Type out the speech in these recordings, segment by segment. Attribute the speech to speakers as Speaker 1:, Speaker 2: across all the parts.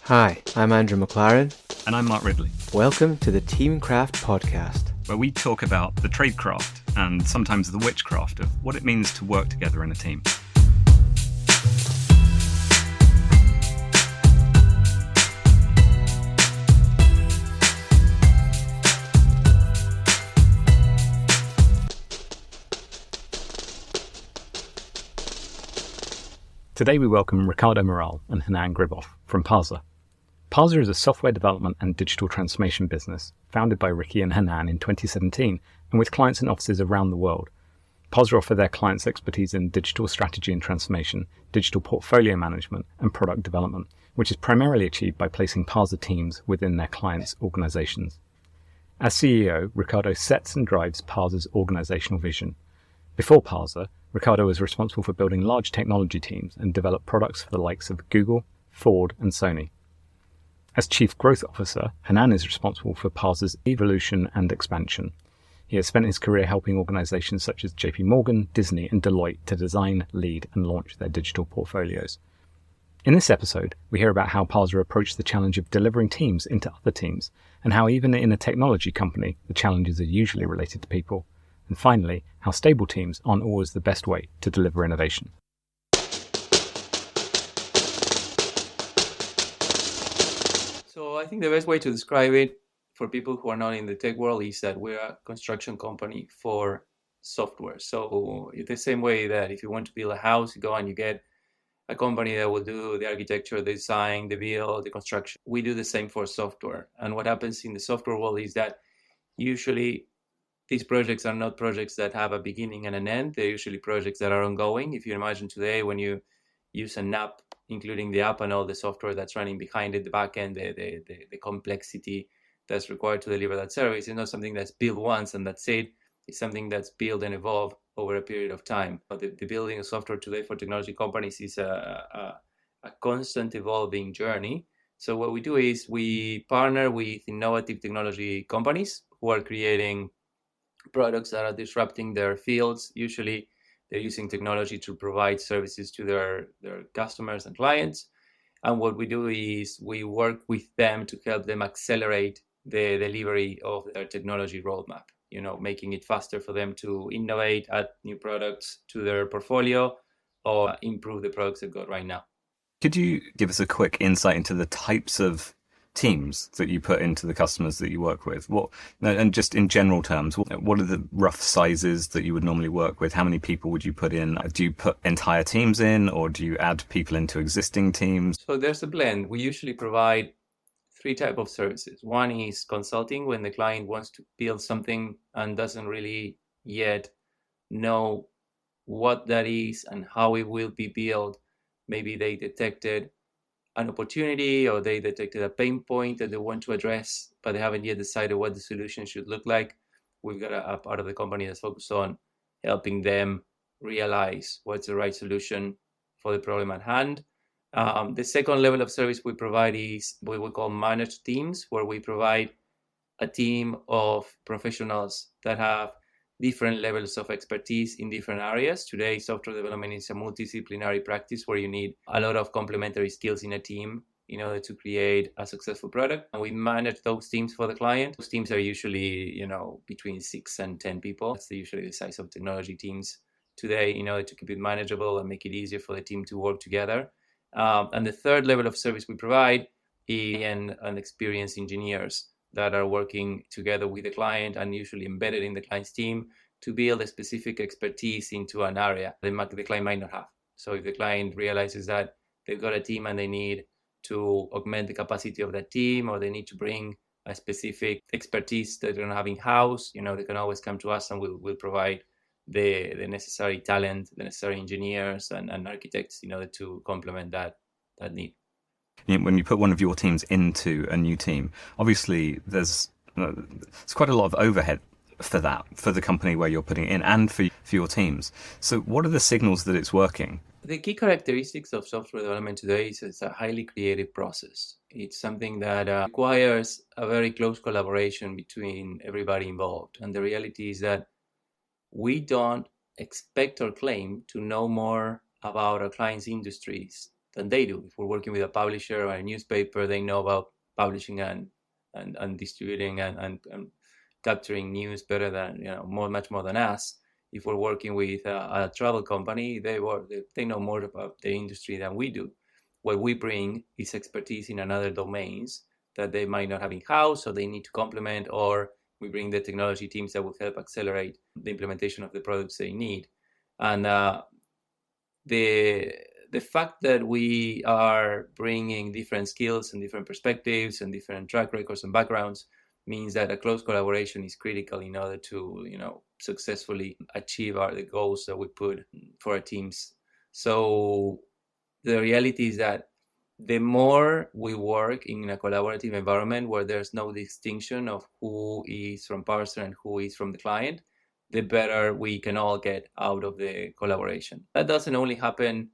Speaker 1: Hi, I'm Andrew McLaren.
Speaker 2: And I'm Mark Ridley.
Speaker 1: Welcome to the Teamcraft podcast,
Speaker 2: where we talk about the tradecraft and sometimes the witchcraft of what it means to work together in a team. Today we welcome Ricardo Moral and Hernan Griboff from Parser. Parser is a software development and digital transformation business founded by Ricky and Hernán in 2017 and with clients and offices around the world. Parser offer their clients expertise in digital strategy and transformation, digital portfolio management and product development, which is primarily achieved by placing Parser teams within their clients' organizations. As CEO, Ricardo sets and drives Parser's organizational vision. Before Parser, Ricardo was responsible for building large technology teams and developed products for the likes of Google, Ford and Sony. As Chief Growth Officer, Hernán is responsible for Parser's evolution and expansion. He has spent his career helping organizations such as JP Morgan, Disney and Deloitte to design, lead and launch their digital portfolios. In this episode, we hear about how Parser approached the challenge of delivering teams into other teams, and how even in a technology company, the challenges are usually related to people. And finally, how stable teams aren't always the best way to deliver innovation.
Speaker 3: So I think the best way to describe it for people who are not in the tech world is that we're a construction company for software. So the same way that if you want to build a house, you go and you get a company that will do the architecture, the design, the build, the construction. We do the same for software. And what happens in the software world is that usually these projects are not projects that have a beginning and an end. They're usually projects that are ongoing. If you imagine today when you use an app, including the app and all the software that's running behind it, the backend, the complexity that's required to deliver that service, it's not something that's built once and that's it. It's something that's built and evolved over a period of time. But the building of software today for technology companies is a constant evolving journey. So what we do is we partner with innovative technology companies who are creating products that are disrupting their fields. Usually they're using technology to provide services to their customers and clients. And what we do is we work with them to help them accelerate the delivery of their technology roadmap, making it faster for them to innovate, add new products to their portfolio, or improve the products they've got right now.
Speaker 2: Could you give us a quick insight into the types of teams that you put into the customers that you work with? And just in general terms, what are the rough sizes that you would normally work with? How many people would you put in? Do you put entire teams in, or do you add people into existing teams?
Speaker 3: So there's a blend. We usually provide three types of services. One is consulting, when the client wants to build something and doesn't really yet know what that is and how it will be built. Maybe they detected an opportunity or they detected a pain point that they want to address, but they haven't yet decided what the solution should look like. We've got a part of the company that's focused on helping them realize what's the right solution for the problem at hand. The second level of service we provide is what we call managed teams, where we provide a team of professionals that have different levels of expertise in different areas. Today, software development is a multidisciplinary practice where you need a lot of complementary skills in a team in order to create a successful product. And we manage those teams for the client. Those teams are usually, between 6 and 10 people. That's usually the size of technology teams today in order to keep it manageable and make it easier for the team to work together. And the third level of service we provide is an experienced engineers that are working together with the client and usually embedded in the client's team to build a specific expertise into an area that the client might not have. So if the client realizes that they've got a team and they need to augment the capacity of that team, or they need to bring a specific expertise that they don't have in-house, they can always come to us and we'll provide the necessary talent, the necessary engineers and architects in order to complement that need.
Speaker 2: When you put one of your teams into a new team, obviously there's quite a lot of overhead for that, for the company where you're putting it in and for your teams. So what are the signals that it's working?
Speaker 3: The key characteristics of software development today is it's a highly creative process. It's something that requires a very close collaboration between everybody involved. And the reality is that we don't expect or claim to know more about our clients' industries than they do. If we're working with a publisher or a newspaper, they know about publishing and distributing and capturing news better than, much more than us. If we're working with a travel company, they know more about the industry than we do. What we bring is expertise in another domains that they might not have in-house, so they need to complement, or we bring the technology teams that will help accelerate the implementation of the products they need. And the fact that we are bringing different skills and different perspectives and different track records and backgrounds means that a close collaboration is critical in order to, successfully achieve the goals that we put for our teams. So the reality is that the more we work in a collaborative environment where there's no distinction of who is from Parser and who is from the client, the better we can all get out of the collaboration. That doesn't only happen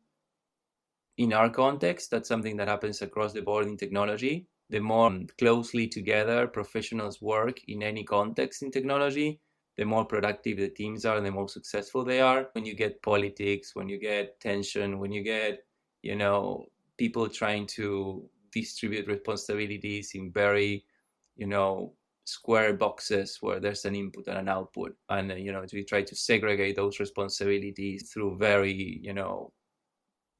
Speaker 3: in our context, that's something that happens across the board in technology. The more closely together professionals work in any context in technology, the more productive the teams are and the more successful they are. When you get politics, when you get tension, when you get, people trying to distribute responsibilities in very, square boxes where there's an input and an output, and we try to segregate those responsibilities through very,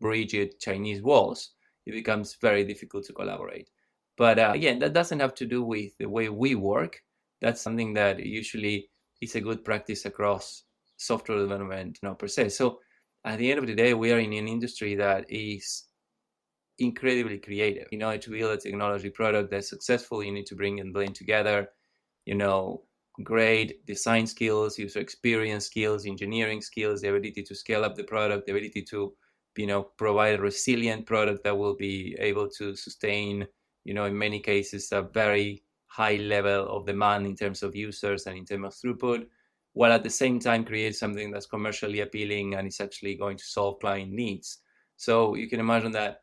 Speaker 3: rigid Chinese walls, it becomes very difficult to collaborate. But again, that doesn't have to do with the way we work. That's something that usually is a good practice across software development, per se. So at the end of the day, we are in an industry that is incredibly creative. To build a technology product that's successful, you need to bring and blend together, great design skills, user experience skills, engineering skills, the ability to scale up the product, the ability to provide a resilient product that will be able to sustain, in many cases, a very high level of demand in terms of users and in terms of throughput, while at the same time create something that's commercially appealing and is actually going to solve client needs. So you can imagine that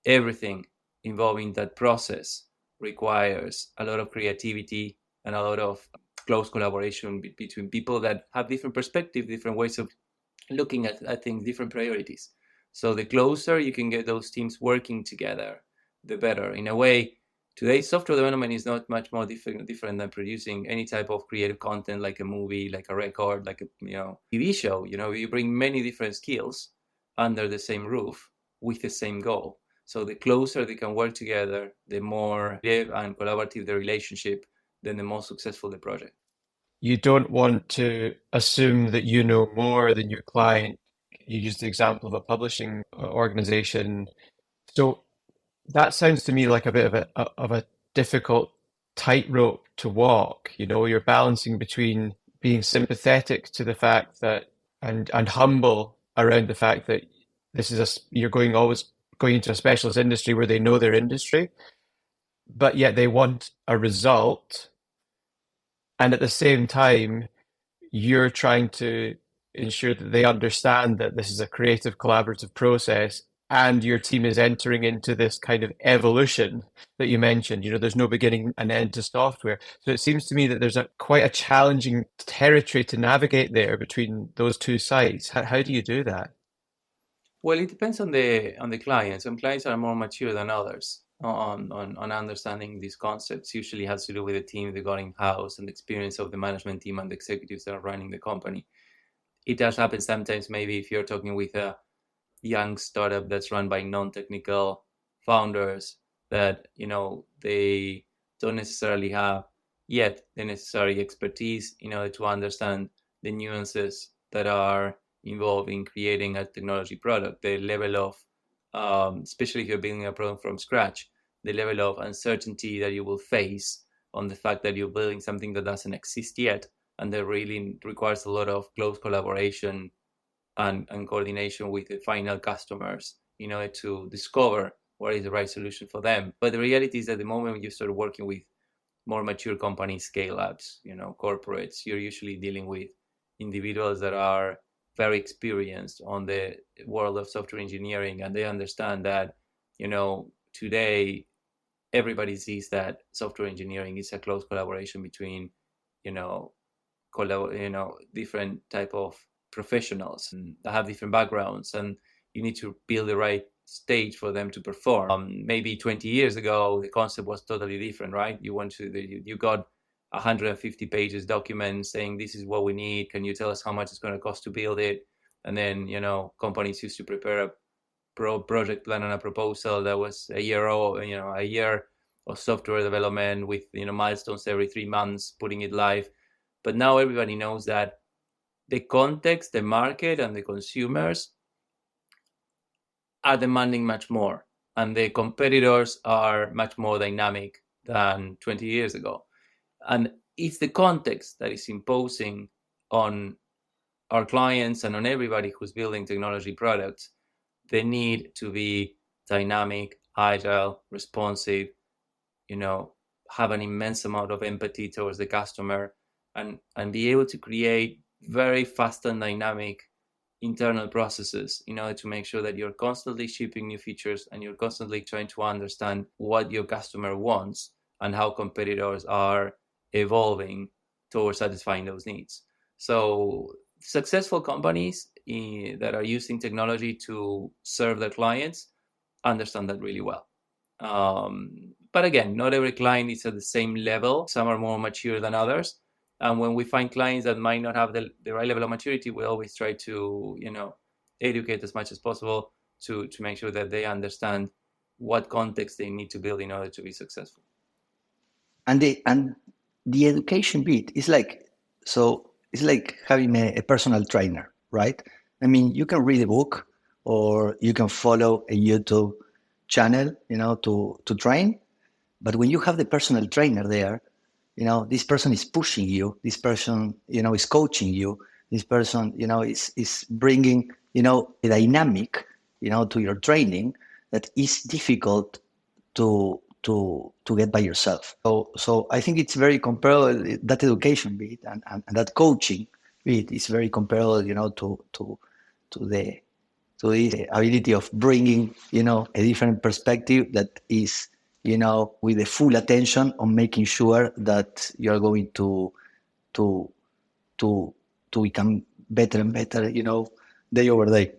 Speaker 3: everything involving that process requires a lot of creativity and a lot of close collaboration between people that have different perspectives, different ways of looking at things, different priorities. So the closer you can get those teams working together, the better. In a way, today's software development is not much more different than producing any type of creative content, like a movie, like a record, like a TV show. You bring many different skills under the same roof with the same goal. So the closer they can work together, the more creative and collaborative the relationship, then the more successful the project.
Speaker 1: You don't want to assume that you know more than your client. You used the example of a publishing organization. So that sounds to me like a bit of a difficult tightrope to walk. You're balancing between being sympathetic to the fact that and humble around the fact that you're always going into a specialist industry where they know their industry, but yet they want a result. And at the same time, you're trying to ensure that they understand that this is a creative collaborative process and your team is entering into this kind of evolution that you mentioned. There's no beginning and end to software. So it seems to me that there's quite a challenging territory to navigate there between those two sides. How do you do that?
Speaker 3: Well, it depends on the client. Some clients are more mature than others on understanding these concepts. Usually has to do with the team they got in-house and the experience of the management team and the executives that are running the company. It does happen sometimes, maybe if you're talking with a young startup that's run by non-technical founders, that they don't necessarily have yet the necessary expertise in order to understand the nuances that are involved in creating a technology product. The level of, especially if you're building a product from scratch, the level of uncertainty that you will face on the fact that you're building something that doesn't exist yet, and that really requires a lot of close collaboration and coordination with the final customers in order to discover what is the right solution for them. But the reality is that the moment you start working with more mature companies, scale-ups, corporates, you're usually dealing with individuals that are very experienced on the world of software engineering, and they understand that, today everybody sees that software engineering is a close collaboration between, different type of professionals and that have different backgrounds, and you need to build the right stage for them to perform. Maybe 20 years ago, the concept was totally different, right? You got 150 pages document saying this is what we need. Can you tell us how much it's going to cost to build it? And then, companies used to prepare a project plan and a proposal that was a year of software development with, milestones every 3 months, putting it live. But now everybody knows that the context, the market, and the consumers are demanding much more, and the competitors are much more dynamic than 20 years ago. And it's the context that is imposing on our clients and on everybody who's building technology products the need to be dynamic, agile, responsive, have an immense amount of empathy towards the customer, and be able to create very fast and dynamic internal processes in order to make sure that you're constantly shipping new features and you're constantly trying to understand what your customer wants and how competitors are evolving towards satisfying those needs. So successful companies that are using technology to serve their clients understand that really well. But again, not every client is at the same level. Some are more mature than others. And when we find clients that might not have the right level of maturity, we always try to, educate as much as possible to make sure that they understand what context they need to build in order to be successful.
Speaker 4: And the education bit is it's like having a personal trainer, right? I mean, you can read a book or you can follow a YouTube channel, to train. But when you have the personal trainer there, this person is pushing you, this person, is coaching you, this person, is bringing, a dynamic, to your training that is difficult to get by yourself. So I think it's very comparable, that education bit and that coaching bit is very comparable, to the ability of bringing, a different perspective that is, with the full attention on making sure that you're going to become better and better, day over day.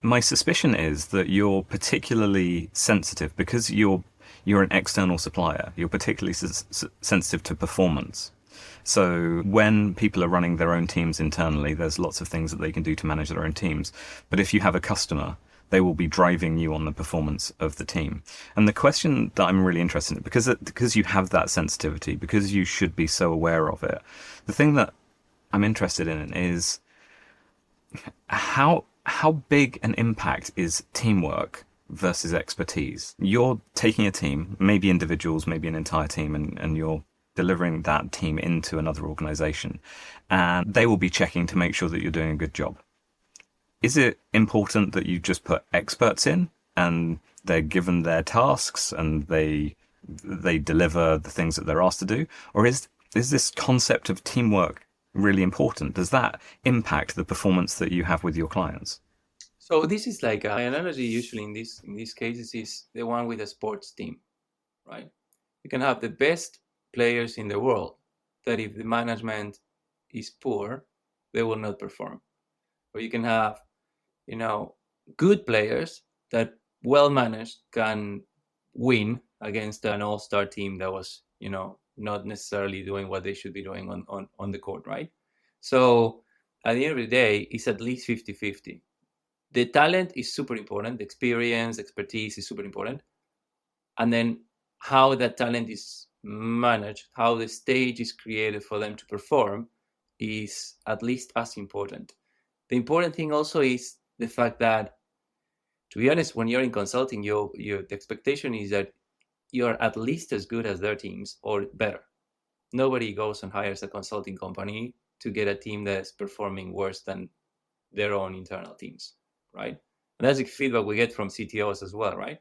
Speaker 2: My suspicion is that you're particularly sensitive because you're an external supplier. You're particularly sensitive to performance. So when people are running their own teams internally, there's lots of things that they can do to manage their own teams. But if you have a customer, they will be driving you on the performance of the team. And the question that I'm really interested in, because you have that sensitivity, because you should be so aware of it, the thing that I'm interested in is how big an impact is teamwork versus expertise? You're taking a team, maybe individuals, maybe an entire team, and you're delivering that team into another organization, and they will be checking to make sure that you're doing a good job. Is it important that you just put experts in and they're given their tasks and they deliver the things that they're asked to do? Or is this concept of teamwork really important? Does that impact the performance that you have with your clients?
Speaker 3: So this is like an analogy usually in these cases is the one with a sports team, right? You can have the best players in the world that if the management is poor, they will not perform. Or you can have, good players that well managed can win against an all-star team that was, not necessarily doing what they should be doing on the court, right? So at the end of the day, it's at least 50-50. The talent is super important. The experience, expertise is super important. And then how that talent is managed, how the stage is created for them to perform is at least as important. The important thing also is the fact that, to be honest, when you're in consulting, the expectation is that you're at least as good as their teams or better. Nobody goes and hires a consulting company to get a team that's performing worse than their own internal teams, right? And that's the feedback we get from CTOs as well, right?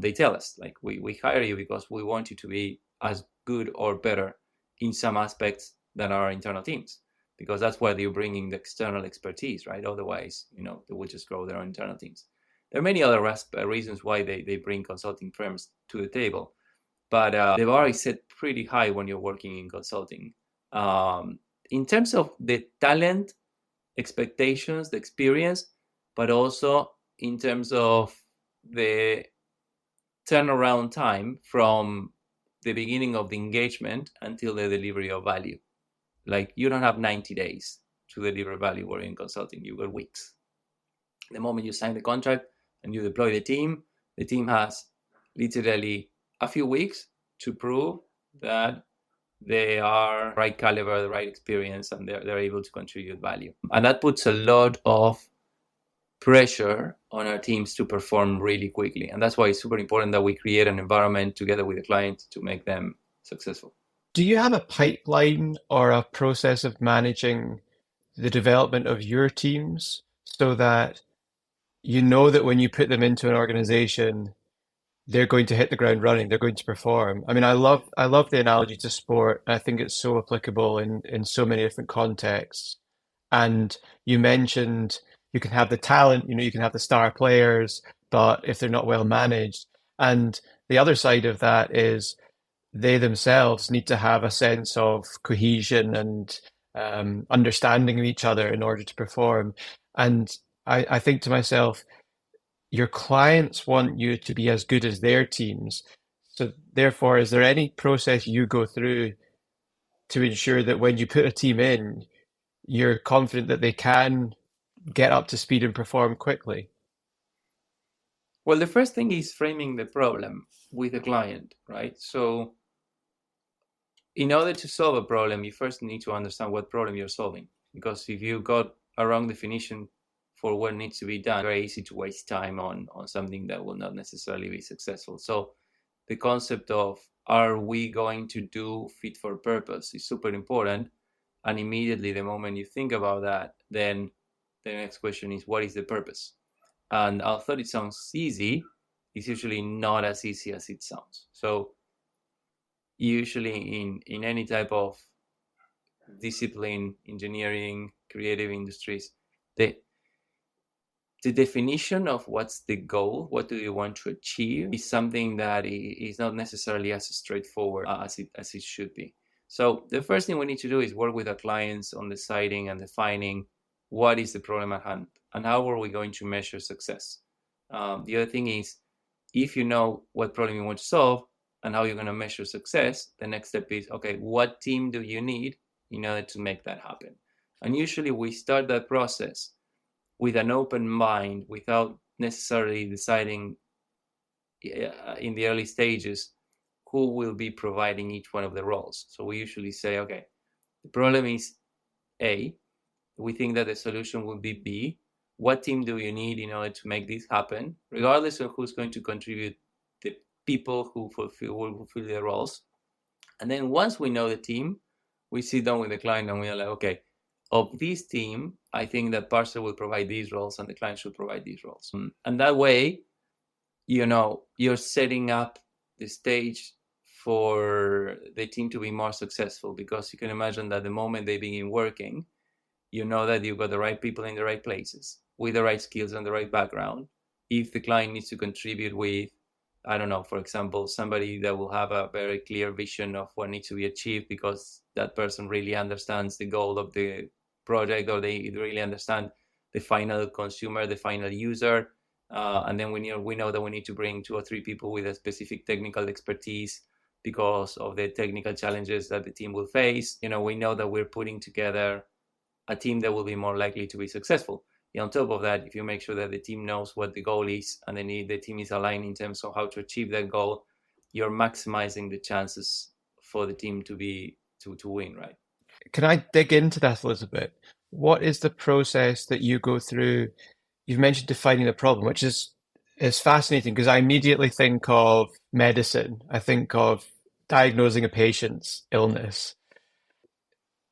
Speaker 3: They tell us, like, we hire you because we want you to be as good or better in some aspects than our internal teams, because that's why they're bringing the external expertise, right? Otherwise, they will just grow their own internal teams. There are many other reasons why they bring consulting firms to the table, but the bar is set pretty high when you're working in consulting. In terms of the talent, expectations, the experience, but also in terms of the turnaround time from the beginning of the engagement until the delivery of value. Like, you don't have 90 days to deliver value or in consulting, you got weeks. The moment you sign the contract and you deploy the team has literally a few weeks to prove that they are right caliber, the right experience, and they're able to contribute value. And that puts a lot of pressure on our teams to perform really quickly. And that's why it's super important that we create an environment together with the client to make them successful.
Speaker 1: Do you have a pipeline or a process of managing the development of your teams so that you know that when you put them into an organization, they're going to hit the ground running, they're going to perform? I mean, I love the analogy to sport. I think it's so applicable in so many different contexts. And you mentioned you can have the talent, you can have the star players, but if they're not well managed. And the other side of that is they themselves need to have a sense of cohesion and understanding of each other in order to perform. And I think to myself, your clients want you to be as good as their teams. So therefore, is there any process you go through to ensure that when you put a team in, you're confident that they can get up to speed and perform quickly?
Speaker 3: Well, the first thing is framing the problem with the client, right? So in order to solve a problem, you first need to understand what problem you're solving. Because if you got a wrong definition for what needs to be done, very easy to waste time on something that will not necessarily be successful. So the concept of, are we going to do fit for purpose, is super important. And immediately, the moment you think about that, then the next question is, what is the purpose? And although it sounds easy, it's usually not as easy as it sounds. So usually in any type of discipline, engineering, creative industries, the definition of what's the goal, what do you want to achieve, is something that is not necessarily as straightforward as it should be. So the first thing we need to do is work with our clients on deciding and defining what is the problem at hand and how are we going to measure success. The other thing is, if you know what problem you want to solve and how you're going to measure success, the next step is, okay, what team do you need in order to make that happen? And usually we start that process with an open mind, without necessarily deciding in the early stages who will be providing each one of the roles. So we usually say, okay, the problem is A. We think that the solution will be B. What team do you need in order to make this happen, regardless of who's going to contribute, the people who will fulfill their roles. And then once we know the team, we sit down with the client and we're like, okay, of this team, I think that Parser will provide these roles and the client should provide these roles. And that way, you're setting up the stage for the team to be more successful, because you can imagine that the moment they begin working, you know that you've got the right people in the right places with the right skills and the right background. If the client needs to contribute with, I don't know, for example, somebody that will have a very clear vision of what needs to be achieved because that person really understands the goal of the project, or they really understand the final consumer, the final user. And then we know that we need to bring 2 or 3 people with a specific technical expertise because of the technical challenges that the team will face. We know that we're putting together a team that will be more likely to be successful. On top of that, if you make sure that the team knows what the goal is and the team is aligned in terms of how to achieve that goal, you're maximizing the chances for the team to win, right?
Speaker 1: Can I dig into that a little bit? What is the process that you go through? You've mentioned defining the problem, which is fascinating, because I immediately think of medicine. I think of diagnosing a patient's illness.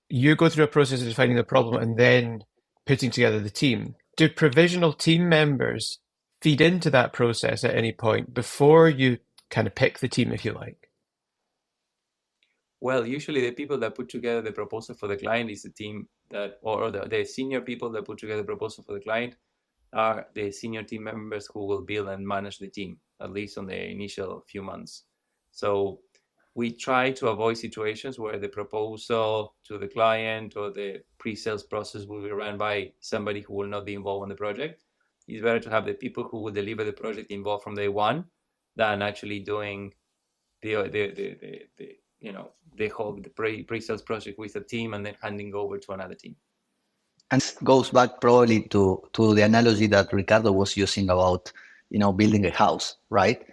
Speaker 1: You go through a process of defining the problem and then putting together the team. Do provisional team members feed into that process at any point before you kind of pick the team, if you like?
Speaker 3: Well, usually the people that put together the proposal for the client is the team or the senior people that put together the proposal for the client are the senior team members who will build and manage the team, at least on the initial few months. So we try to avoid situations where the proposal to the client or the pre-sales process will be run by somebody who will not be involved in the project. it's better to have the people who will deliver the project involved from day one than actually doing the whole pre-sales project with a team and then handing over to another team.
Speaker 4: And this goes back probably to the analogy that Ricardo was using about, building a house, right?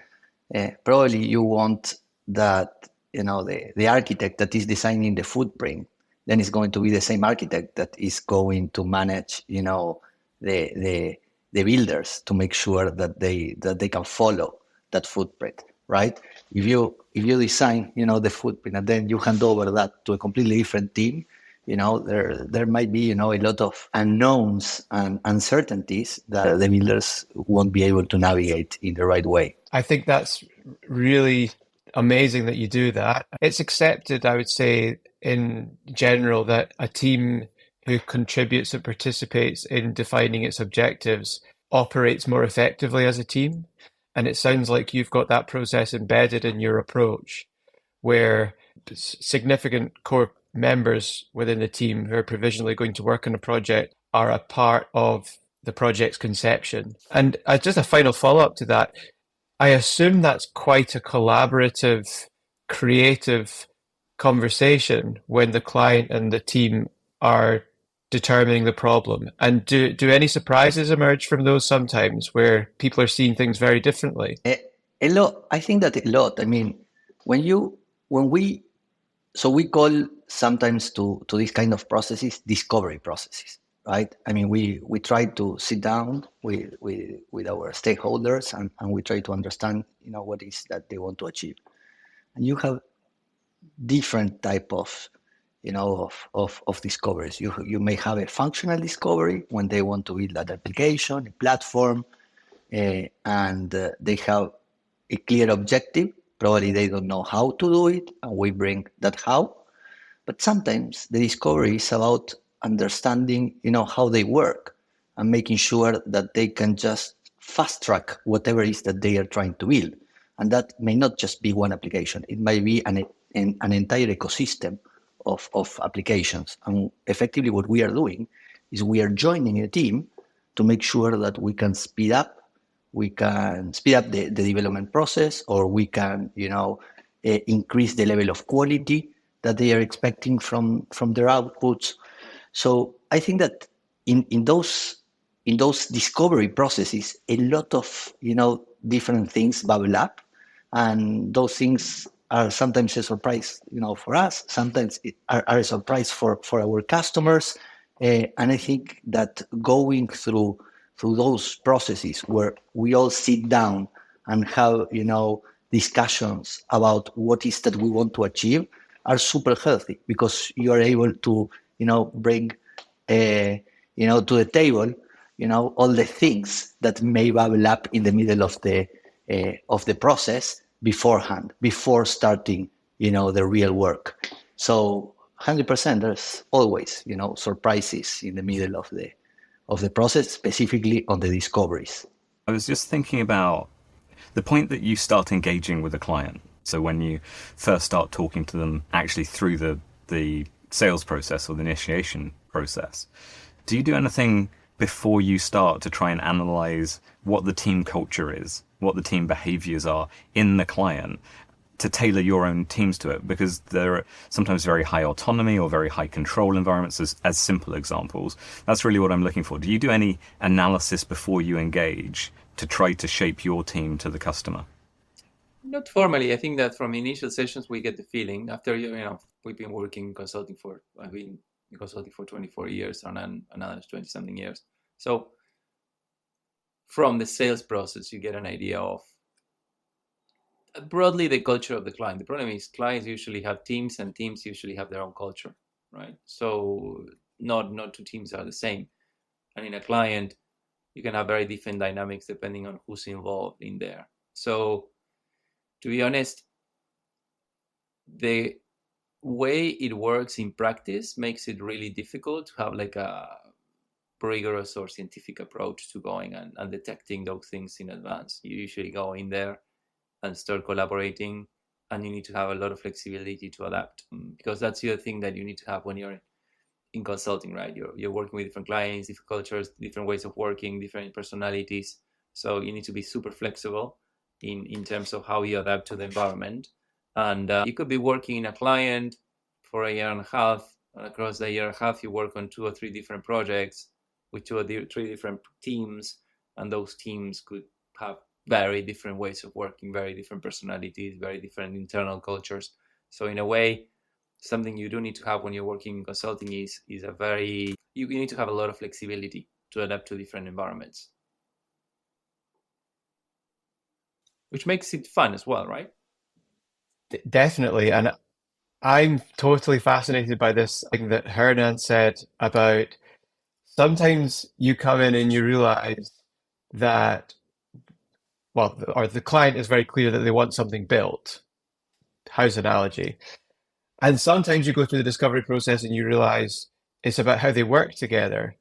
Speaker 4: Probably you want that, the architect that is designing the footprint, then it's going to be the same architect that is going to manage, the builders to make sure that they can follow that footprint, right? If you design, the footprint and then you hand over that to a completely different team, there might be, a lot of unknowns and uncertainties that the builders won't be able to navigate in the right way.
Speaker 1: I think that's really amazing that you do that. It's accepted, I would say, in general, that a team who contributes and participates in defining its objectives operates more effectively as a team. And it sounds like you've got that process embedded in your approach, where significant core members within the team who are provisionally going to work on a project are a part of the project's conception. And just a final follow-up to that, I assume that's quite a collaborative, creative conversation when the client and the team are determining the problem. And do any surprises emerge from those sometimes where people are seeing things very differently?
Speaker 4: A lot. I think that a lot. I mean, we call sometimes to these kind of processes discovery processes, right? I mean, we try to sit down with our stakeholders and we try to understand, what is that they want to achieve. And you have different type of, of discoveries. You may have a functional discovery when they want to build an application, a platform, and they have a clear objective. Probably they don't know how to do it, and we bring that how. But sometimes the discovery is about understanding, how they work and making sure that they can just fast track whatever it is that they are trying to build. And that may not just be one application. It might be an entire ecosystem of applications. And effectively what we are doing is we are joining a team to make sure that we can speed up the development process, or we can, increase the level of quality that they are expecting from their outputs. So I think that in those discovery processes, a lot of, different things bubble up, and those things are sometimes a surprise, for us. Sometimes are a surprise for our customers. And I think that going through those processes where we all sit down and have, discussions about what is that we want to achieve are super healthy, because you are able to, bring, to the table, all the things that may bubble up in the middle of the process beforehand, before starting, the real work. So 100%, there's always, surprises in the middle of the process, specifically on the discoveries.
Speaker 2: I was just thinking about the point that you start engaging with a client. So when you first start talking to them actually through the sales process or the initiation process, do you do anything before you start to try and analyze what the team culture is, what the team behaviors are in the client, to tailor your own teams to it? Because there are sometimes very high autonomy or very high control environments, as simple examples. That's really what I'm looking for. Do you do any analysis before you engage to try to shape your team to the customer?
Speaker 3: Not formally. I think that from initial sessions we get the feeling. After we've been working consulting for 24 years, and another 20 something years. So from the sales process, you get an idea of broadly the culture of the client. The problem is clients usually have teams, and teams usually have their own culture, right? So not two teams are the same. And in a client, you can have very different dynamics depending on who's involved in there. So to be honest, the way it works in practice makes it really difficult to have like a rigorous or scientific approach to going and detecting those things in advance. You usually go in there and start collaborating, and you need to have a lot of flexibility to adapt, because that's the other thing that you need to have when you're in consulting, right? You're working with different clients, different cultures, different ways of working, different personalities. So you need to be super flexible in terms of how you adapt to the environment. And you could be working in a client for a year and a half. And across the year and a half, you work on 2 or 3 different projects with 2 or 3 different teams, and those teams could have very different ways of working, very different personalities, very different internal cultures. So in a way, something you do need to have when you're working in consulting is a very, you need to have a lot of flexibility to adapt to different environments, which makes it fun as well, right?
Speaker 1: Definitely. And I'm totally fascinated by this thing that Hernan said about sometimes you come in and you realize that, well, or the client is very clear that they want something built, house analogy. And sometimes you go through the discovery process and you realize it's about how they work together.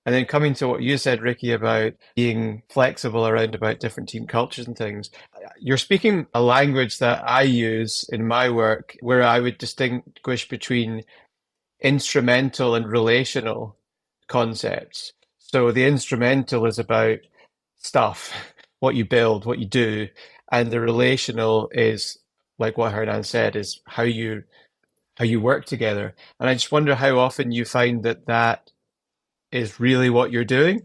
Speaker 1: And then coming to what you said, Ricky, about being flexible around about different team cultures and things, you're speaking a language that I use in my work where I would distinguish between instrumental and relational concepts. So the instrumental is about stuff, what you build, what you do, and the relational is like what Hernan said, is how you work together. And I just wonder how often you find that that is really what you're doing,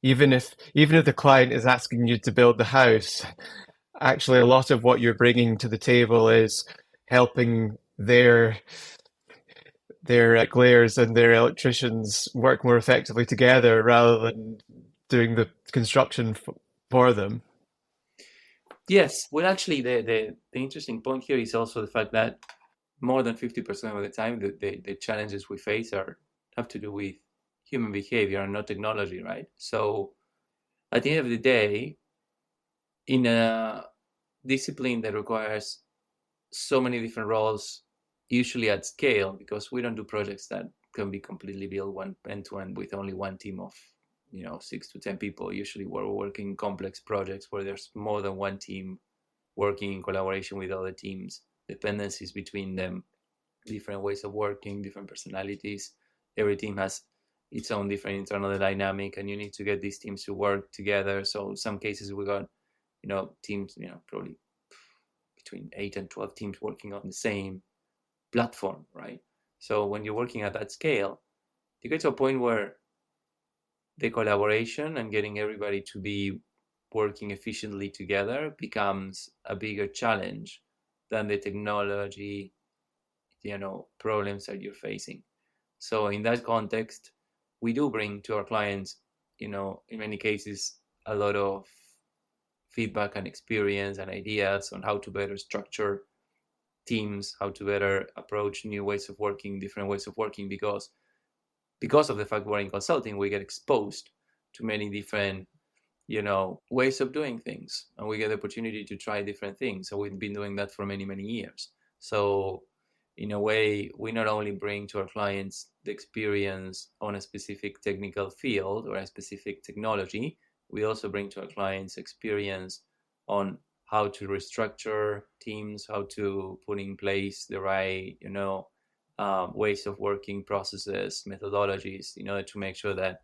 Speaker 1: even if the client is asking you to build the house. Actually, a lot of what you're bringing to the table is helping their glares and their electricians work more effectively together rather than doing the construction for them.
Speaker 3: Yes, well, actually, the interesting point here is also the fact that more than 50% of the time, the challenges we face have to do with human behavior and not technology, right? So at the end of the day, in a discipline that requires so many different roles, usually at scale, because we don't do projects that can be completely built one end to end with only one team of 6 to 10 people. Usually we're working complex projects where there's more than one team working in collaboration with other teams, dependencies between them, different ways of working, different personalities. Every team has its own different internal dynamic, and you need to get these teams to work together. So in some cases we got teams, probably between 8 and 12 teams working on the same platform, right? So when you're working at that scale, you get to a point where the collaboration and getting everybody to be working efficiently together becomes a bigger challenge than the technology, problems that you're facing. So in that context, we do bring to our clients, in many cases, a lot of feedback and experience and ideas on how to better structure teams, how to better approach new ways of working, different ways of working, because of the fact we're in consulting, we get exposed to many different, ways of doing things, and we get the opportunity to try different things. So we've been doing that for many, many years. So in a way, we not only bring to our clients the experience on a specific technical field or a specific technology, we also bring to our clients experience on how to restructure teams, how to put in place the right, ways of working, processes, methodologies, in order to make sure that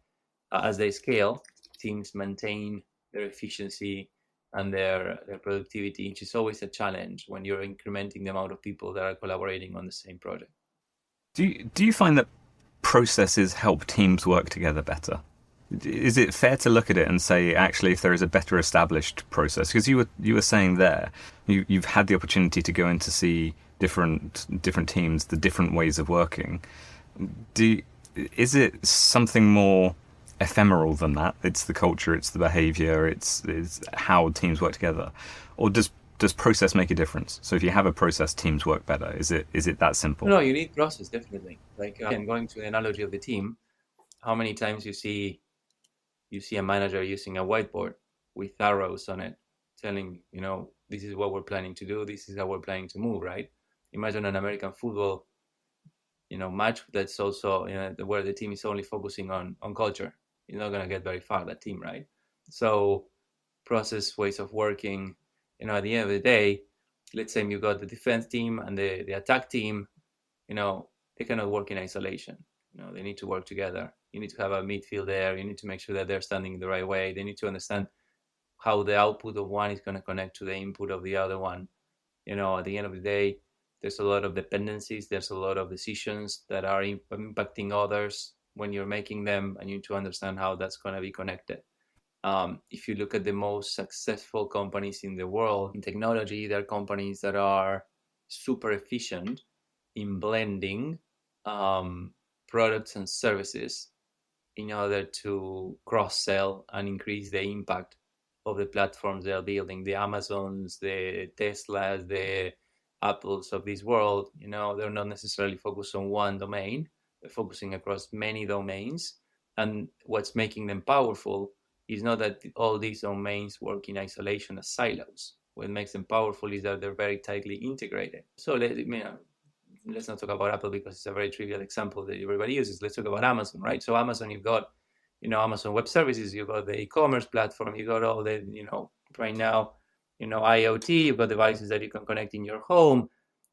Speaker 3: as they scale, teams maintain their efficiency and their productivity, which is always a challenge when you're incrementing the amount of people that are collaborating on the same project.
Speaker 2: Do you find that processes help teams work together better? Is it fair to look at it and say, actually, if there is a better established process, because you were saying there, you've had the opportunity to go in to see different teams, the different ways of working. Is it something more ephemeral than that? It's the culture, it's the behavior, it's how teams work together, or does process make a difference? So if you have a process, teams work better. Is it that simple?
Speaker 3: No, you need process, definitely. Like again, going to the analogy of the team, how many times you see a manager using a whiteboard with arrows on it, telling, this is what we're planning to do, this is how we're planning to move, right? Imagine an American football, match that's also, where the team is only focusing on culture. You're not going to get very far, that team, right? So process, ways of working, at the end of the day, let's say you got the defense team and the attack team, they cannot work in isolation. They need to work together. You need to have a midfield there. You need to make sure that they're standing the right way. They need to understand how the output of one is going to connect to the input of the other one. At the end of the day, there's a lot of dependencies. There's a lot of decisions that are impacting others when you're making them, and you need to understand how that's going to be connected. If you look at the most successful companies in the world in technology, they're companies that are super efficient in blending products and services in order to cross-sell and increase the impact of the platforms they're building. The Amazons, the Teslas, the Apples of this world, they're not necessarily focused on one domain. They're focusing across many domains. And what's making them powerful is not that all these domains work in isolation as silos. What makes them powerful is that they're very tightly integrated. So let's not talk about Apple because it's a very trivial example that everybody uses. Let's talk about Amazon, right? So Amazon, you've got, Amazon Web Services, you've got the e-commerce platform, you've got all the, right now, IoT, you've got devices that you can connect in your home.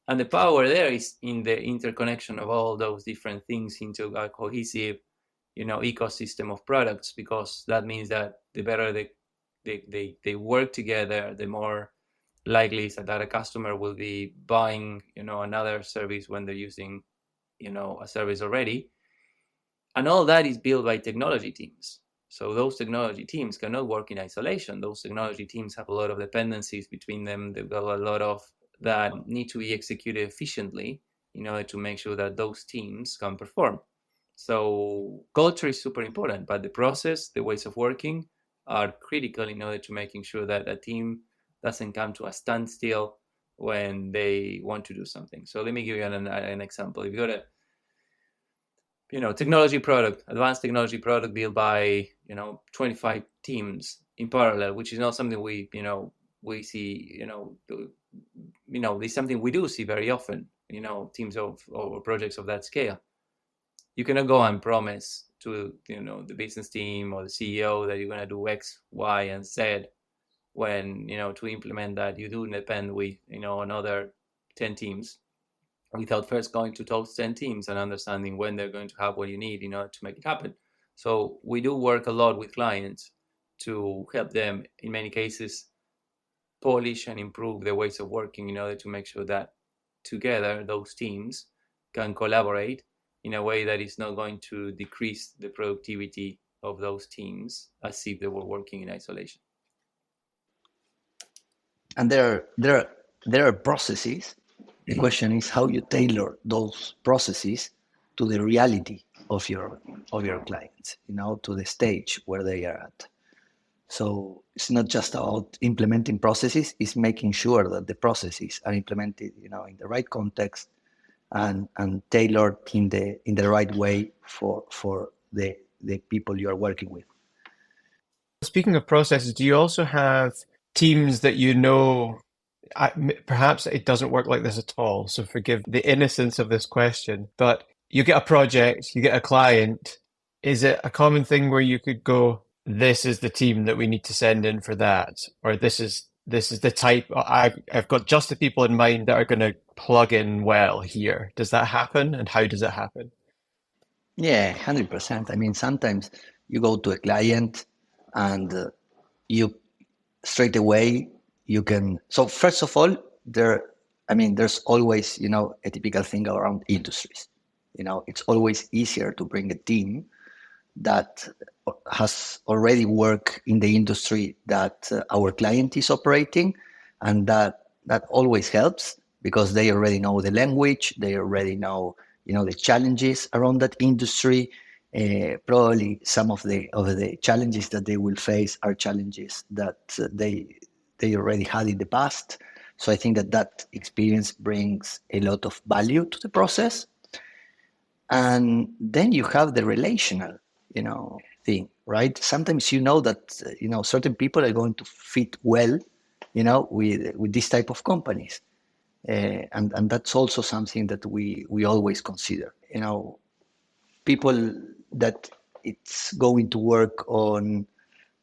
Speaker 3: And the power there is in the interconnection of all those different things into a cohesive, ecosystem of products, because that means that the better they work together, the more likely is that a customer will be buying, another service when they're using, a service already. And all that is built by technology teams. So those technology teams cannot work in isolation. Those technology teams have a lot of dependencies between them. They've got a lot of that need to be executed efficiently in order to make sure that those teams can perform. So culture is super important, but the process, the ways of working are critical in order to making sure that a team doesn't come to a standstill when they want to do something. So let me give you an example. If you got a technology product, advanced technology product built by 25 teams in parallel, which is not something we see, it's something we do see very often, teams or projects of that scale. You cannot go and promise to the business team or the CEO that you're going to do X, Y, and Z when to implement that you do depend with another 10 teams without first going to those 10 teams and understanding when they're going to have what you need in order to make it happen. So we do work a lot with clients to help them, in many cases, polish and improve their ways of working in order to make sure that together those teams can collaborate in a way that is not going to decrease the productivity of those teams as if they were working in isolation.
Speaker 4: And there are processes. The question is how you tailor those processes to the reality of your clients, to the stage where they are at. So it's not just about implementing processes; it's making sure that the processes are implemented, in the right context and tailored in the right way for the people you are working with.
Speaker 1: Speaking of processes, do you also have teams that perhaps it doesn't work like this at all, so forgive the innocence of this question, but you get a project, you get a client, is it a common thing where you could go, this is the team that we need to send in for that, or this is the type, I've got just the people in mind that are going to plug in well here. Does that happen, and how does it happen?
Speaker 4: Yeah, 100%. I mean, sometimes you go to a client and you straight away you can. So first of all, there's always a typical thing around industries. It's always easier to bring a team that has already worked in the industry that our client is operating, and that always helps because they already know the language, they already know the challenges around that industry. Probably some of the challenges that they will face are challenges that they already had in the past. So I think that experience brings a lot of value to the process. And then you have the relational, thing, right? Sometimes that certain people are going to fit well, with this type of companies, and that's also something that we always consider. People that it's going to work on,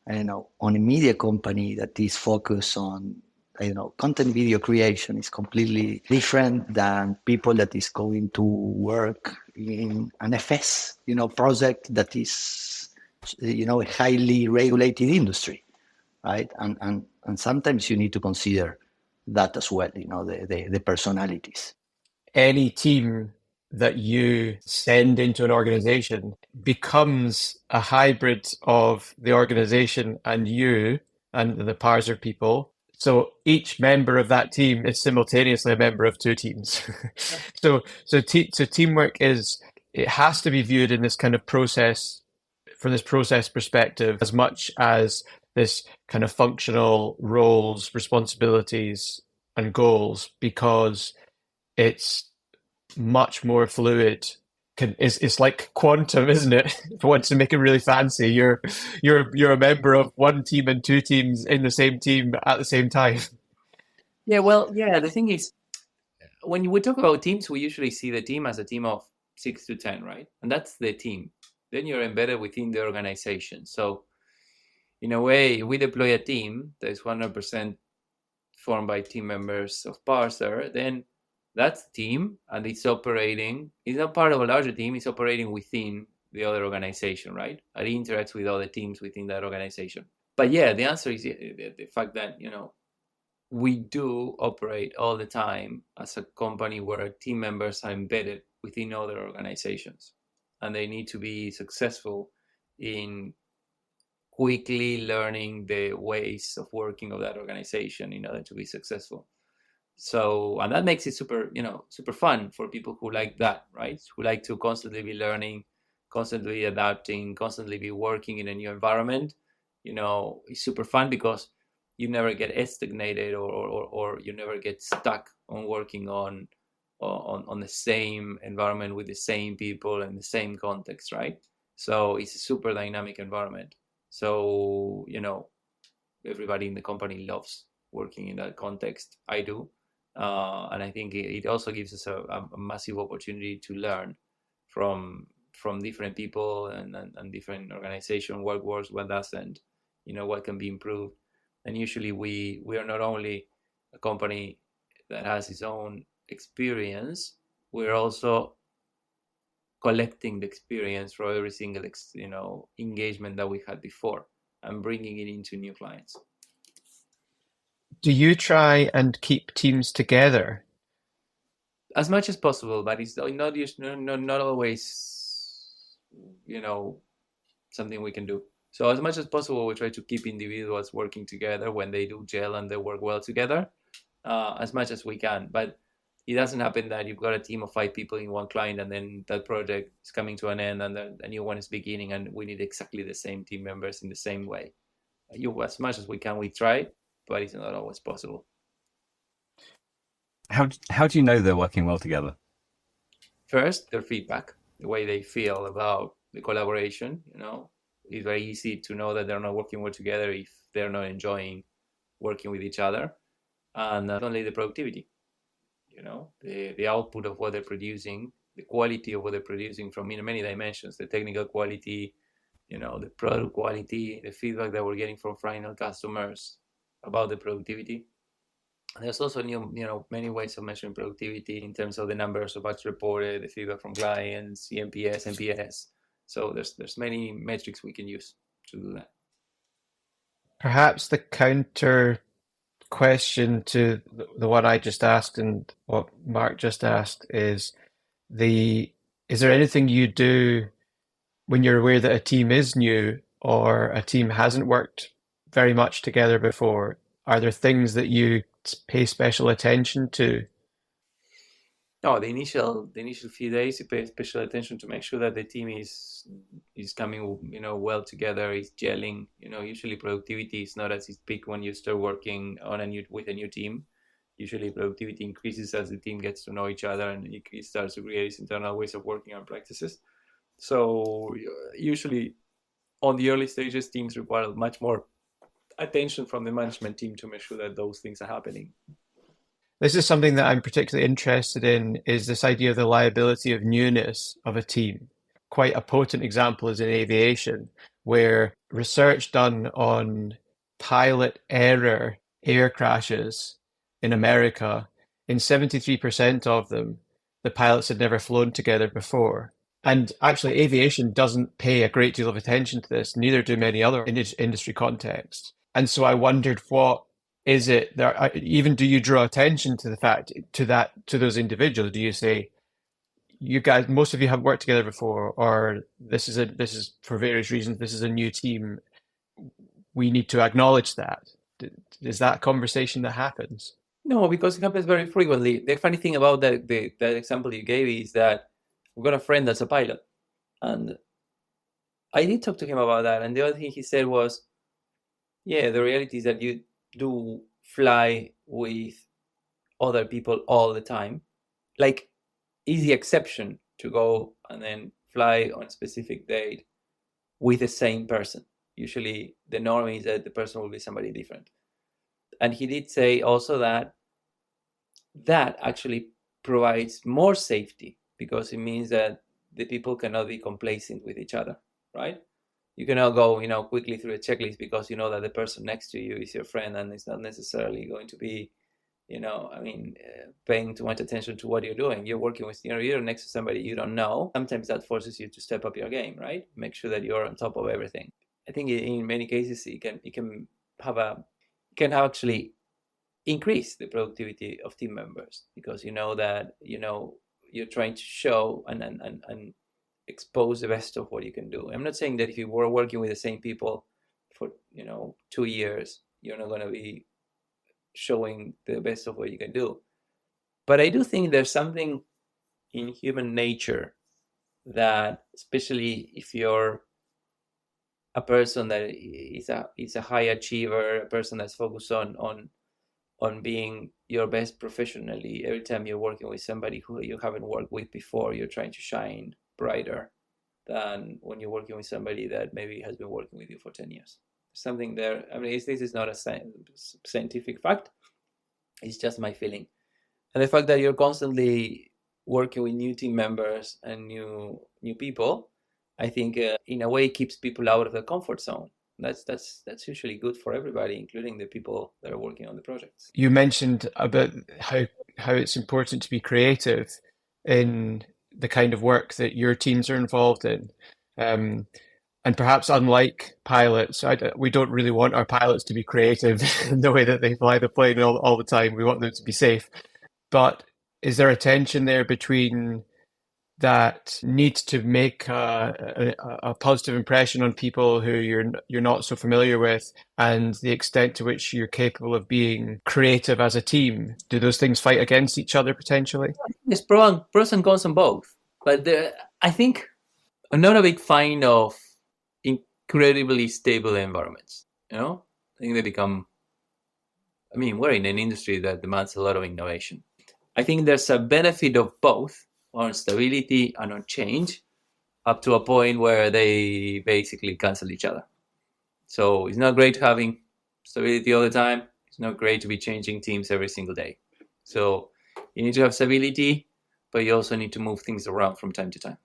Speaker 4: on a media company that is focused on I don't know, content video creation is completely different than people that is going to work in an FS, project that is, a highly regulated industry, right? And sometimes you need to consider that as well, the personalities.
Speaker 1: Any team that you send into an organization becomes a hybrid of the organization and you and the Parser people. So each member of that team is simultaneously a member of two teams. So teamwork it has to be viewed in this kind of process, from this process perspective, as much as this kind of functional roles, responsibilities, and goals, because it's much more fluid. It's like quantum, isn't it? If you want to make it really fancy, you're a member of one team and two teams in the same team at the same time.
Speaker 3: Yeah, well, yeah. The thing is, when we talk about teams, we usually see the team as a team of 6 to 10, right? And that's the team. Then you're embedded within the organization. So, in a way, we deploy a team that is 100% formed by team members of Parser. Then that's the team, and it's operating. It's not part of a larger team. It's operating within the other organization, right? And it interacts with other teams within that organization. But yeah, the answer is the fact that we do operate all the time as a company where team members are embedded within other organizations, and they need to be successful in quickly learning the ways of working of that organization in order to be successful. So, and that makes it super fun for people who like that, right? Who like to constantly be learning, constantly adapting, constantly be working in a new environment. It's super fun because you never get stagnated or you never get stuck on working on the same environment with the same people and the same context, right? So it's a super dynamic environment. So, everybody in the company loves working in that context. I do. And I think it also gives us a massive opportunity to learn from different people and different organization, what works, what doesn't, what can be improved. And usually we are not only a company that has its own experience, we're also collecting the experience for every single engagement that we had before and bringing it into new clients.
Speaker 1: Do you try and keep teams together?
Speaker 3: As much as possible, but it's not always something we can do. So as much as possible, we try to keep individuals working together when they do gel and they work well together, as much as we can. But it doesn't happen that you've got a team of 5 people in one client and then that project is coming to an end and a new one is beginning and we need exactly the same team members in the same way. As much as we can, we try, but it's not always possible.
Speaker 2: How do you know they're working well together?
Speaker 3: First, their feedback, the way they feel about the collaboration. It's very easy to know that they're not working well together if they're not enjoying working with each other. And not only the productivity, the output of what they're producing, the quality of what they're producing from many dimensions, the technical quality, the product quality, the feedback that we're getting from final customers about the productivity. There's also many ways of measuring productivity in terms of the numbers of bugs reported, the feedback from clients, NPS, NPS. So there's many metrics we can use to do that.
Speaker 1: Perhaps the counter question to the one I just asked and what Mark just asked is there anything you do when you're aware that a team is new or a team hasn't worked very much together before? Are there things that you pay special attention to?
Speaker 3: No, the initial few days, you pay special attention to make sure that the team is coming, well together, is gelling. Usually productivity is not as its peak when you start working with a new team. Usually productivity increases as the team gets to know each other and it starts to create its internal ways of working and practices. So usually on the early stages, teams require much more attention from the management team to make sure that those things are happening.
Speaker 1: This is something that I'm particularly interested in, is this idea of the liability of newness of a team. Quite a potent example is in aviation, where research done on pilot error air crashes in America, in 73% of them, the pilots had never flown together before. And actually, aviation doesn't pay a great deal of attention to this, neither do many other industry contexts. And so I wondered, what is it there? Even do you draw attention to the fact to those individuals? Do you say, you guys, most of you have worked together before, or this is for various reasons, this is a new team. We need to acknowledge that. Is that a conversation that happens?
Speaker 3: No, because it happens very frequently. The funny thing about that example you gave is that we've got a friend that's a pilot, and I did talk to him about that. And the other thing he said was, yeah, the reality is that you do fly with other people all the time. Like, is the exception to go and then fly on a specific date with the same person. Usually the norm is that the person will be somebody different. And he did say also that actually provides more safety, because it means that the people cannot be complacent with each other, right? You cannot go, quickly through a checklist because you know that the person next to you is your friend and it's not necessarily going to be, paying too much attention to what you're doing. You're working with, you're next to somebody you don't know. Sometimes that forces you to step up your game, right? Make sure that you're on top of everything. I think in many cases it can actually increase the productivity of team members, because you know that you're trying to show and expose the best of what you can do. I'm not saying that if you were working with the same people for 2 years, you're not going to be showing the best of what you can do. But I do think there's something in human nature that, especially if you're a person that is a high achiever, a person that's focused on being your best professionally, every time you're working with somebody who you haven't worked with before, you're trying to shine brighter than when you're working with somebody that maybe has been working with you for 10 years. Something there. I mean, this is not a scientific fact. It's just my feeling. And the fact that you're constantly working with new team members and new people, I think in a way keeps people out of the comfort zone. That's usually good for everybody, including the people that are working on the projects.
Speaker 1: You mentioned about how it's important to be creative in the kind of work that your teams are involved in. And perhaps unlike pilots, we don't really want our pilots to be creative in the way that they fly the plane all the time. We want them to be safe. But is there a tension there between that need to make a positive impression on people who you're not so familiar with, and the extent to which you're capable of being creative as a team? Do those things fight against each other potentially?
Speaker 3: There's pros and cons on both. But I think I'm not a big fan of incredibly stable environments. I think they become, we're in an industry that demands a lot of innovation. I think there's a benefit of both, on stability and on change, up to a point where they basically cancel each other. So it's not great having stability all the time. It's not great to be changing teams every single day. So you need to have stability, but you also need to move things around from time to time.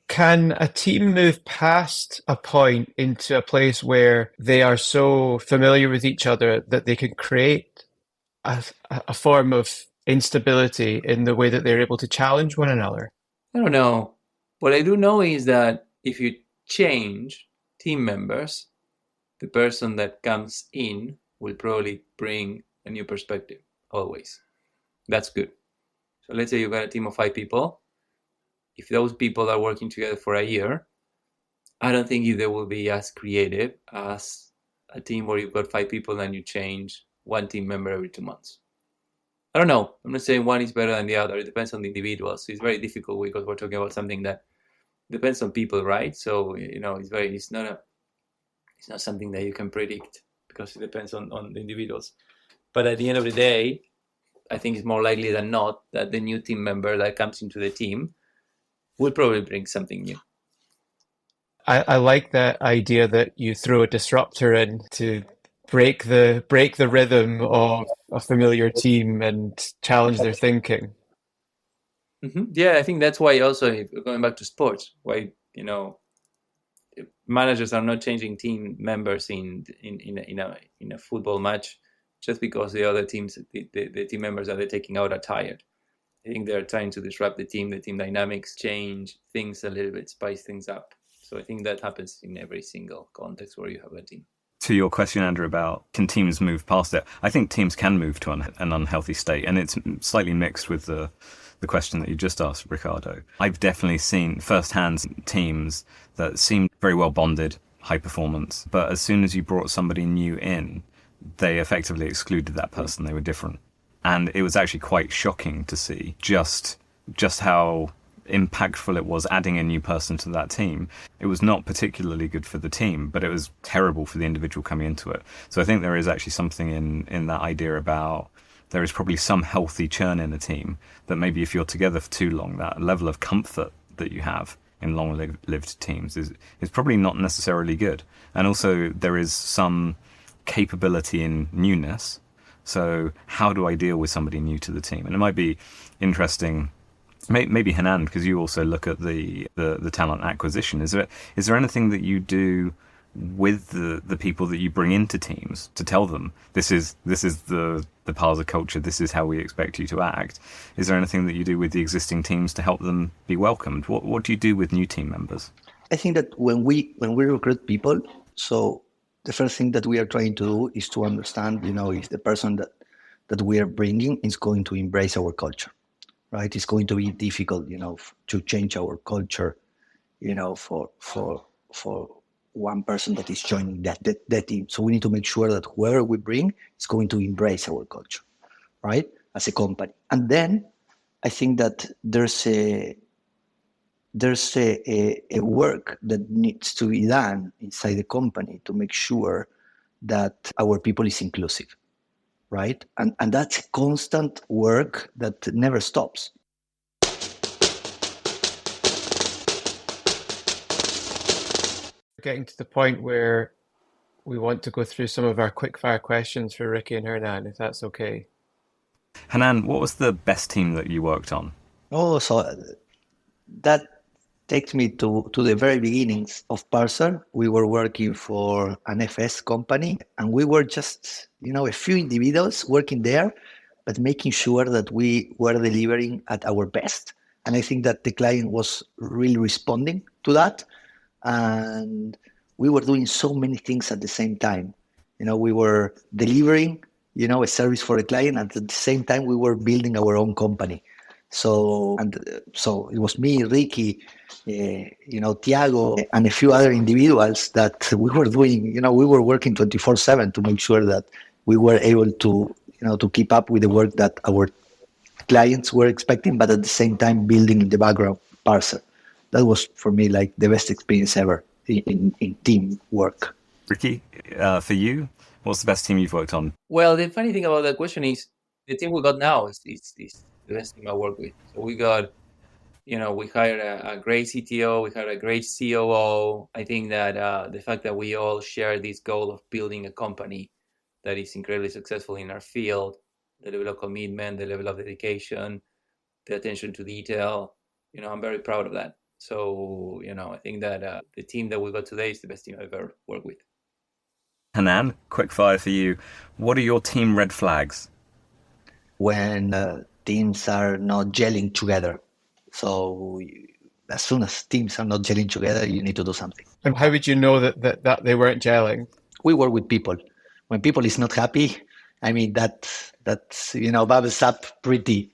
Speaker 1: Can a team move past a point into a place where they are so familiar with each other that they can create a form of instability in the way that they're able to challenge one another?
Speaker 3: I don't know. What I do know is that if you change team members, the person that comes in will probably bring a new perspective, always. That's good. So let's say you've got a team of 5 people. If those people are working together for a year, I don't think they will be as creative as a team where you've got 5 people and you change one team member every 2 months. I don't know. I'm not saying one is better than the other. It depends on the individual. So it's very difficult because we're talking about something that depends on people, right? So it's not something that you can predict because it depends on the individuals. But at the end of the day, I think it's more likely than not that the new team member that comes into the team will probably bring something new.
Speaker 1: I like that idea that you throw a disruptor in to break the rhythm of a familiar team and challenge their thinking.
Speaker 3: Mm-hmm. Yeah, I think that's why also, going back to sports, why managers are not changing team members in a football match just because the other teams, the team members that they're taking out are tired. I think they're trying to disrupt the team dynamics, change things a little bit, spice things up. So I think that happens in every single context where you have a team.
Speaker 2: To your question, Andrew, about can teams move past it? I think teams can move to an unhealthy state, and it's slightly mixed with the question that you just asked, Ricardo. I've definitely seen firsthand teams that seemed very well bonded, high performance, but as soon as you brought somebody new in, they effectively excluded that person. They were different. And it was actually quite shocking to see just how impactful it was adding a new person to that team. It was not particularly good for the team, but it was terrible for the individual coming into it. So I think there is actually something in that idea about there is probably some healthy churn in a team that maybe if you're together for too long, that level of comfort that you have in long-lived teams is probably not necessarily good. And also there is some capability in newness. So how do I deal with somebody new to the team? And it might be interesting, maybe Hernán, because you also look at the talent acquisition. Is there anything that you do with the people that you bring into teams to tell them this is the Parser culture, this is how we expect you to act? Is there anything that you do with the existing teams to help them be welcomed? What do you do with new team members?
Speaker 4: I think that when we recruit people, so the first thing that we are trying to do is to understand, if the person that we are bringing is going to embrace our culture, right? It's going to be difficult, to change our culture, for one person that is joining that team. So we need to make sure that whoever we bring is going to embrace our culture, right? As a company. And then I think that there's a work that needs to be done inside the company to make sure that our people is inclusive, right? And that's constant work that never stops.
Speaker 1: Getting to the point where we want to go through some of our quickfire questions for Ricky and Hernán, if that's okay.
Speaker 2: Hernán, what was the best team that you worked on?
Speaker 4: Oh, so that takes me to the very beginnings of Parser. We were working for an FS company, and we were just, a few individuals working there, but making sure that we were delivering at our best. And I think that the client was really responding to that. And we were doing so many things at the same time. We were delivering, a service for the client, and at the same time, we were building our own company. So it was me, Ricky, Tiago, and a few other individuals that we were doing, we were working 24/7 to make sure that we were able to, to keep up with the work that our clients were expecting, but at the same time building in the background Parser. That was for me like the best experience ever in team work.
Speaker 2: Ricky, for you, what's the best team you've worked on?
Speaker 3: Well, the funny thing about that question is the team we got now is the best team I work with. So we got, we hired a great CTO, we hired a great COO. I think that the fact that we all share this goal of building a company that is incredibly successful in our field, the level of commitment, the level of dedication, the attention to detail, I'm very proud of that. So, I think that the team that we got today is the best team I've ever worked with.
Speaker 2: Hernán, quick fire for you. What are your team red flags?
Speaker 4: When teams are not gelling together. So as soon as teams are not gelling together, you need to do something.
Speaker 1: And how would you know that they weren't gelling?
Speaker 4: We work with people. When people is not happy, I mean, that's bubbles up pretty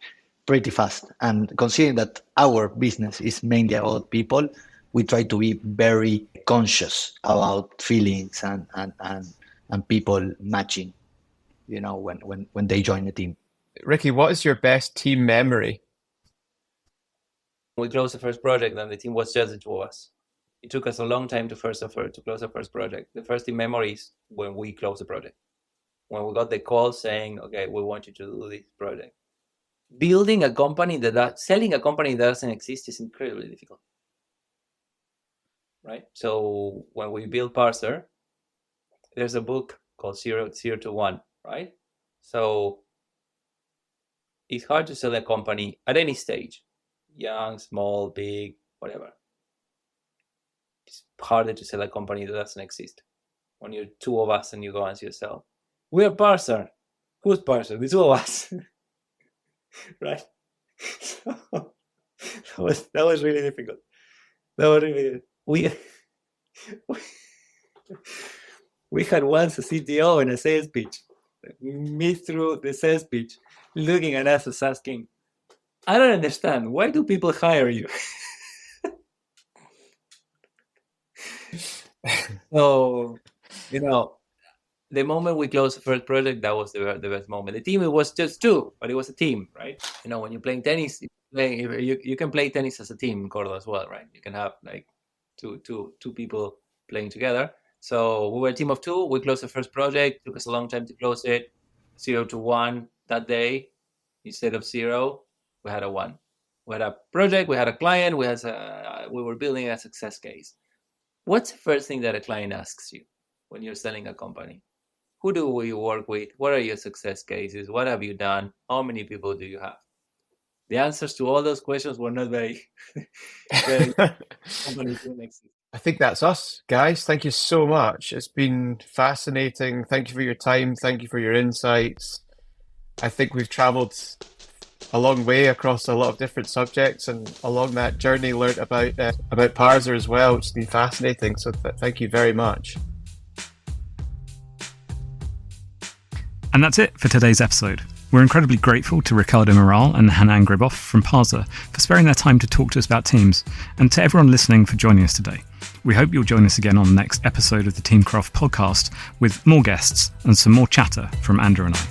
Speaker 4: fast. And considering that our business is mainly about people, we try to be very conscious about feelings and people matching, when they join the team.
Speaker 1: Ricky, what is your best team memory?
Speaker 3: We closed the first project and the team was just to us. It took us a long time to close the first project. The first team memory is when we closed the project. When we got the call saying, okay, we want you to do this project. Building a company selling a company that doesn't exist is incredibly difficult. Right? So when we built Parser, there's a book called 0 to 1, right? So it's hard to sell a company at any stage, young, small, big, whatever. It's harder to sell a company that doesn't exist. When you're two of us and you go and yourself, we are Parser. Who's Parser? The two of us, right? So that was really difficult. We had once a CTO and a sales pitch. Me through the sales pitch, looking at us as asking, I don't understand. Why do people hire you? So, the moment we closed the first project, that was the best moment. The team, it was just two, but it was a team, right? When you're playing tennis, you can play tennis as a team in Cordoba as well, right? You can have like two people playing together. So we were a team of two. We closed the first project. It took us a long time to close it. 0 to 1 that day. Instead of 0, we had a 1. We had a project. We had a client. We were building a success case. What's the first thing that a client asks you when you're selling a company? Who do you work with? What are your success cases? What have you done? How many people do you have? The answers to all those questions were not very companies didn't exist.
Speaker 1: I think that's us, guys. Thank you so much. It's been fascinating. Thank you for your time. Thank you for your insights. I think we've traveled a long way across a lot of different subjects, and along that journey learned about Parser as well, which has been fascinating. So thank you very much.
Speaker 2: And that's it for today's episode. We're incredibly grateful to Ricardo Moral and Hernan Griboff from Parser for sparing their time to talk to us about teams, and to everyone listening for joining us today. We hope you'll join us again on the next episode of the Teamcraft podcast with more guests and some more chatter from Andrew and I.